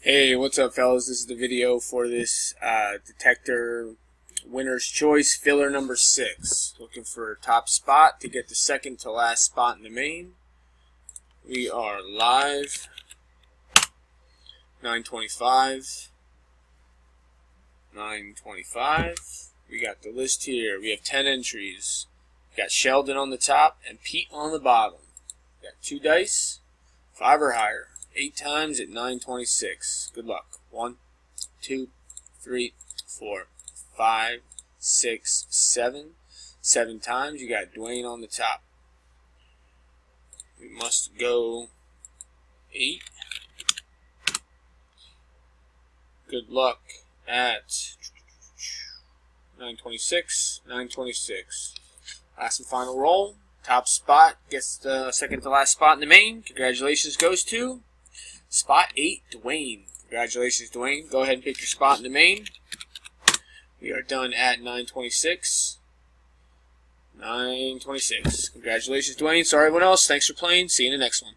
Hey, what's up, fellas? This is the video for this detector winner's choice filler number 6. Looking for a top spot to get the second to last spot in the main. We are live. 9:25. 9:25. We got the list here. We have 10 entries. We got Sheldon on the top and Pete on the bottom. We got 2 dice, 5 or higher. 8 times at 9:26. Good luck. 1, 2, 3, 4, 5, 6, 7. 7 times. You got Dwayne on the top. We must go 8. Good luck at 9:26. 9:26. Last and final roll. Top spot gets the second to last spot in the main. Congratulations goes to Spot 8, Dwayne. Congratulations, Dwayne. Go ahead and pick your spot in the main. We are done at 9:26. 9:26. Congratulations, Dwayne. Sorry, everyone else. Thanks for playing. See you in the next one.